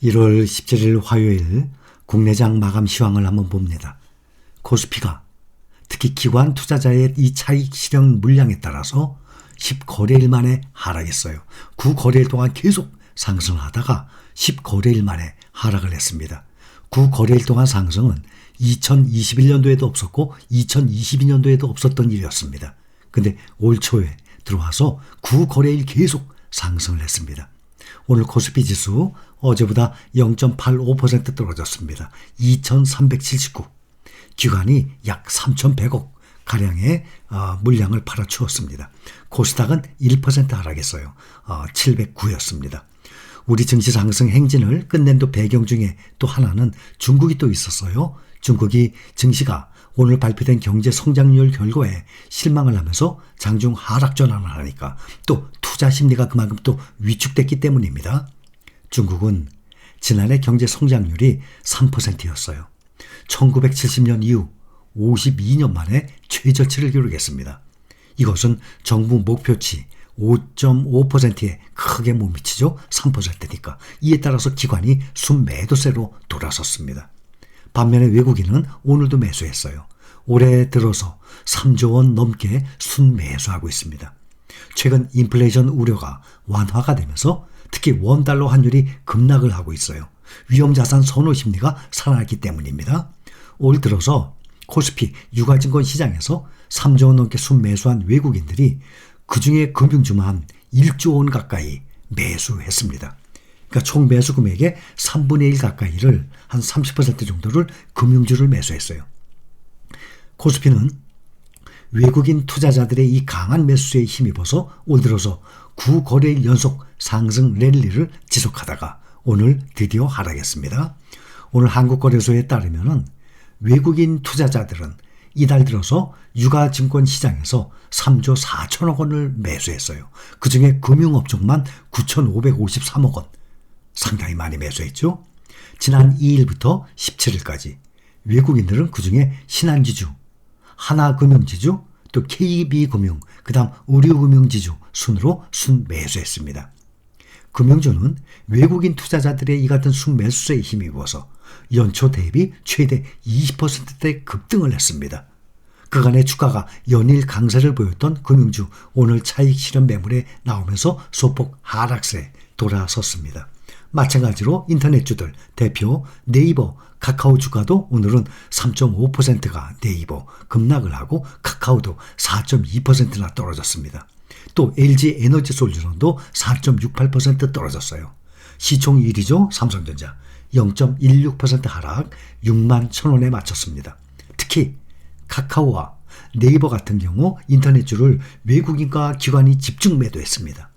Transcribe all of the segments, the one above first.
1월 17일 화요일 국내장 마감 시황을 한번 봅니다. 코스피가 특히 기관 투자자의 이 차익 실현 물량에 따라서 10거래일 만에 하락했어요. 9거래일 동안 계속 상승하다가 10거래일 만에 하락을 했습니다. 9거래일 동안 상승은 2021년도에도 없었고 2022년도에도 없었던 일이었습니다. 근데 올 초에 들어와서 9거래일 계속 상승을 했습니다. 오늘 코스피 지수 어제보다 0.85% 떨어졌습니다. 2379. 기관이 약 3100억 가량의 물량을 팔아치웠습니다. 코스닥은 1% 하락했어요. 709였습니다. 우리 증시 상승 행진을 끝낸 또 배경 중에 또 하나는 중국이 또 있었어요. 중국이 증시가 오늘 발표된 경제 성장률 결과에 실망을 하면서 장중 하락 전환을 하니까 또 투자 심리가 그만큼 또 위축됐기 때문입니다. 중국은 지난해 경제 성장률이 3%였어요. 1970년 이후 52년 만에 최저치를 기록했습니다. 이것은 정부 목표치 5.5%에 크게 못 미치죠. 3%니까. 이에 따라서 기관이 순매도세로 돌아섰습니다. 반면에 외국인은 오늘도 매수했어요. 올해 들어서 3조 원 넘게 순매수하고 있습니다. 최근 인플레이션 우려가 완화가 되면서 특히 원달러 환율이 급락을 하고 있어요. 위험자산 선호 심리가 살아났기 때문입니다. 올 들어서 코스피 유가증권 시장에서 3조 원 넘게 순매수한 외국인들이 그중에 금융주만 1조 원 가까이 매수했습니다. 그러니까 총 매수 금액의 3분의 1 가까이를 한 30% 정도를 금융주를 매수했어요. 코스피는 외국인 투자자들의 이 강한 매수세에 힘입어서 올 들어서 9거래일 연속 상승 랠리를 지속하다가 오늘 드디어 하락했습니다. 오늘 한국거래소에 따르면 외국인 투자자들은 이달 들어서 유가증권 시장에서 3조 4천억 원을 매수했어요. 그중에 금융업종만 9,553억 원. 상당히 많이 매수했죠. 지난 2일부터 17일까지 외국인들은 그중에 신한지주, 하나금융지주, 또 KB금융, 그 다음 의류금융지주 순으로 순매수했습니다. 금융주는 외국인 투자자들의 이 같은 순매수세에 힘입어서 연초 대비 최대 20%대 급등을 했습니다. 그간의 주가가 연일 강세를 보였던 금융주 오늘 차익 실현 매물에 나오면서 소폭 하락세에 돌아섰습니다. 마찬가지로 인터넷주들 대표 네이버, 카카오 주가도 오늘은 3.5%가 네이버 급락을 하고 카카오도 4.2%나 떨어졌습니다. 또 LG에너지솔루션도 4.68% 떨어졌어요. 시총 1위죠. 삼성전자 0.16% 하락 6만 1,000원에 마쳤습니다. 특히 카카오와 네이버 같은 경우 인터넷주를 외국인과 기관이 집중 매도했습니다.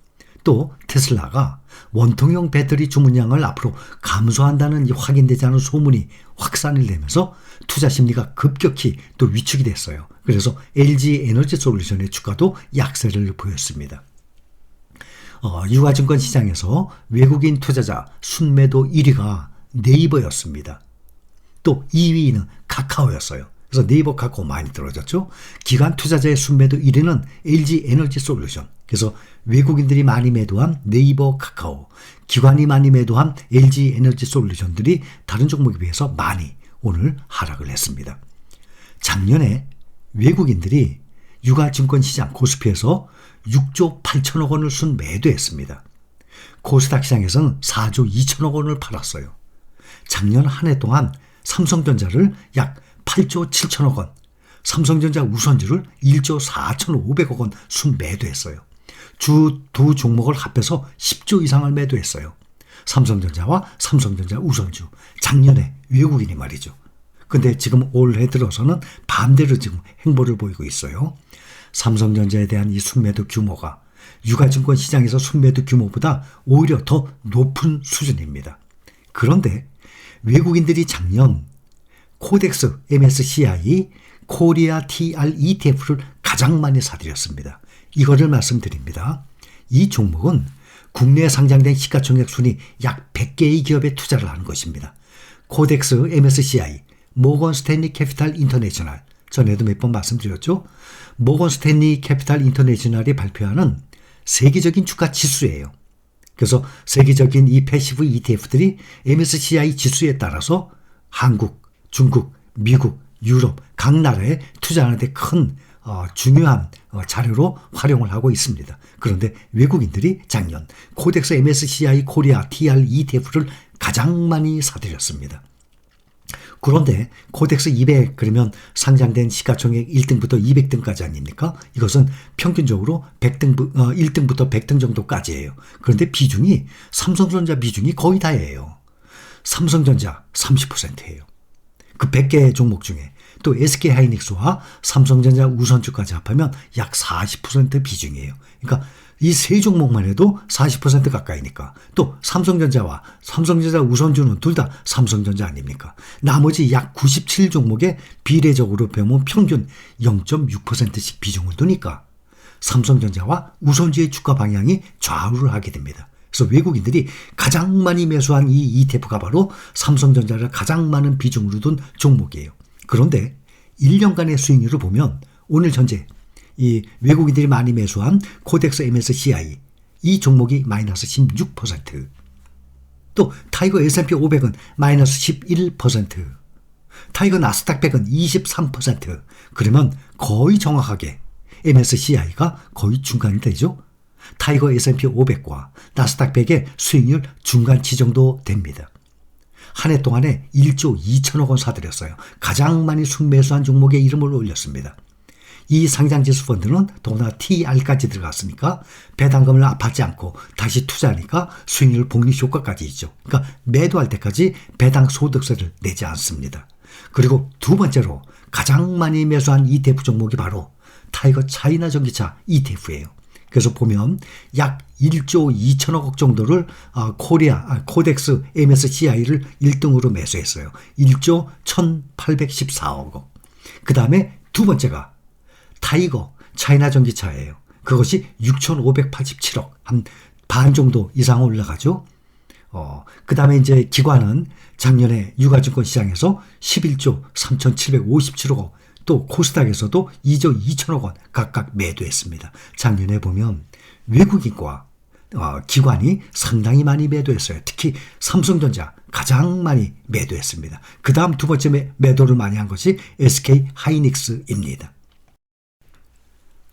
또 테슬라가 원통형 배터리 주문량을 앞으로 감소한다는 확인되지 않은 소문이 확산이 되면서 투자 심리가 급격히 또 위축이 됐어요. 그래서 LG에너지솔루션의 주가도 약세를 보였습니다. 유가증권 시장에서 외국인 투자자 순매도 1위가 네이버였습니다. 또 2위는 카카오였어요. 그래서 네이버, 카카오 많이 떨어졌죠. 기관 투자자의 순매도 1위는 LG에너지솔루션. 그래서 외국인들이 많이 매도한 네이버, 카카오, 기관이 많이 매도한 LG에너지솔루션들이 다른 종목에 비해서 많이 오늘 하락을 했습니다. 작년에 외국인들이 유가증권 시장 코스피에서 6조 8천억 원을 순매도했습니다. 코스닥 시장에서는 4조 2천억 원을 팔았어요. 작년 한 해 동안 삼성전자를 약 8조 7천억 원, 삼성전자 우선주를 1조 4,500억 원 순매도했어요. 두 종목을 합해서 10조 이상을 매도했어요. 삼성전자와 삼성전자 우선주. 작년에 외국인이 말이죠. 근데 지금 올해 들어서는 반대로 지금 행보를 보이고 있어요. 삼성전자에 대한 이 순매도 규모가 유가증권 시장에서 순매도 규모보다 오히려 더 높은 수준입니다. 그런데 외국인들이 작년 코덱스 MSCI 코리아 TR ETF를 가장 많이 사들였습니다. 이거를 말씀드립니다. 이 종목은 국내에 상장된 시가총액 순위 약 100개의 기업에 투자를 하는 것입니다. 코덱스 MSCI, 모건 스탠리 캐피탈 인터내셔널, 전에도 몇 번 말씀드렸죠. 모건 스탠리 캐피탈 인터내셔널이 발표하는 세계적인 주가 지수예요. 그래서 세계적인 이 패시브 ETF들이 MSCI 지수에 따라서 한국, 중국, 미국, 유럽 각 나라에 투자하는 데 큰 중요한 자료로 활용을 하고 있습니다. 그런데 외국인들이 작년 코덱스 MSCI 코리아 TR ETF를 가장 많이 사들였습니다. 그런데 코덱스 200 그러면 상장된 시가총액 1등부터 200등까지 아닙니까? 이것은 평균적으로 1등부터 100등 정도까지예요. 그런데 비중이 삼성전자 비중이 거의 다예요. 삼성전자 30%예요. 그 100개 종목 중에 또 SK하이닉스와 삼성전자 우선주까지 합하면 약 40% 비중이에요. 그러니까 이 세 종목만 해도 40% 가까이니까 또 삼성전자와 삼성전자 우선주는 둘 다 삼성전자 아닙니까? 나머지 약 97종목에 비례적으로 보면 평균 0.6%씩 비중을 두니까 삼성전자와 우선주의 주가 방향이 좌우를 하게 됩니다. 그래서 외국인들이 가장 많이 매수한 이 ETF가 바로 삼성전자를 가장 많은 비중으로 둔 종목이에요. 그런데 1년간의 수익률을 보면 오늘 현재 이 외국인들이 많이 매수한 코덱스 MSCI 이 종목이 마이너스 16%, 또 타이거 S&P 500은 마이너스 11%, 타이거 나스닥 100은 23%. 그러면 거의 정확하게 MSCI가 거의 중간이 되죠. 타이거 S&P 500과 나스닥 100의 수익률 중간치 정도 됩니다. 한 해 동안에 1조 2천억 원 사들였어요. 가장 많이 순매수한 종목의 이름을 올렸습니다. 이 상장지수 펀드는 더구나 TR까지 들어갔으니까 배당금을 받지 않고 다시 투자하니까 수익률 복리 효과까지 있죠. 그러니까 매도할 때까지 배당 소득세를 내지 않습니다. 그리고 두 번째로 가장 많이 매수한 ETF 종목이 바로 타이거 차이나 전기차 ETF예요. 그래서 보면 약 1조 2천억 원 정도를 코덱스 MSCI를 1등으로 매수했어요. 1조 1814억 원. 그 다음에 두 번째가 타이거 차이나 전기차예요. 그것이 6,587억, 한 반 정도 이상 올라가죠. 그 다음에 이제 기관은 작년에 유가증권 시장에서 11조 3,757억 원, 또 코스닥에서도 2조 2천억 원 각각 매도했습니다. 작년에 보면 외국인과 기관이 상당히 많이 매도했어요. 특히 삼성전자 가장 많이 매도했습니다. 그 다음 두 번째 매도를 많이 한 것이 SK하이닉스입니다.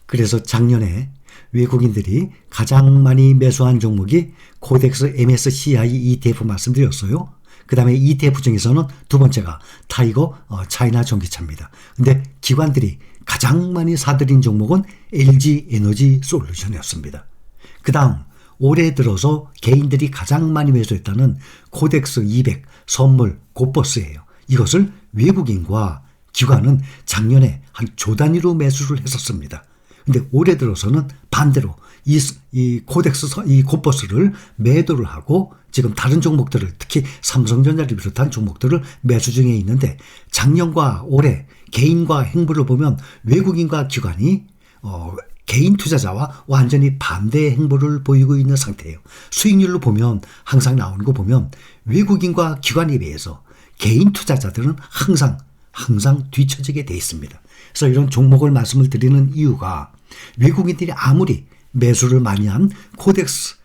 그래서 작년에 외국인들이 가장 많이 매수한 종목이 코덱스 MSCI ETF 말씀드렸어요. 그 다음에 ETF 중에서는 두 번째가 타이거 차이나 전기차입니다. 근데 기관들이 가장 많이 사들인 종목은 LG 에너지 솔루션이었습니다. 그 다음 올해 들어서 개인들이 가장 많이 매수했다는 코덱스 200 선물 고버스예요. 이것을 외국인과 기관은 작년에 한 조 단위로 매수를 했었습니다. 근데 올해 들어서는 반대로 이 코덱스 이 고버스를 매도를 하고 지금 다른 종목들을 특히 삼성전자를 비롯한 종목들을 매수 중에 있는데 작년과 올해 개인과 행보를 보면 외국인과 기관이 개인 투자자와 완전히 반대의 행보를 보이고 있는 상태예요. 수익률로 보면 항상 나오는 거 보면 외국인과 기관에 비해서 개인 투자자들은 항상 뒤처지게 돼 있습니다. 그래서 이런 종목을 말씀을 드리는 이유가 외국인들이 아무리 매수를 많이 한 코덱스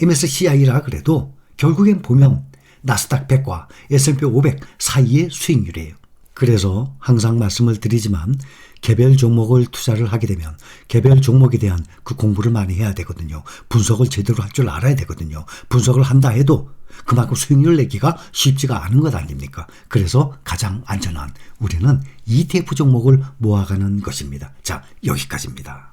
MSCI라 그래도 결국엔 보면 나스닥 100과 S&P 500 사이의 수익률이에요. 그래서 항상 말씀을 드리지만 개별 종목을 투자를 하게 되면 개별 종목에 대한 그 공부를 많이 해야 되거든요. 분석을 제대로 할 줄 알아야 되거든요. 분석을 한다 해도 그만큼 수익률을 내기가 쉽지가 않은 것 아닙니까? 그래서 가장 안전한 우리는 ETF 종목을 모아가는 것입니다. 자, 여기까지입니다.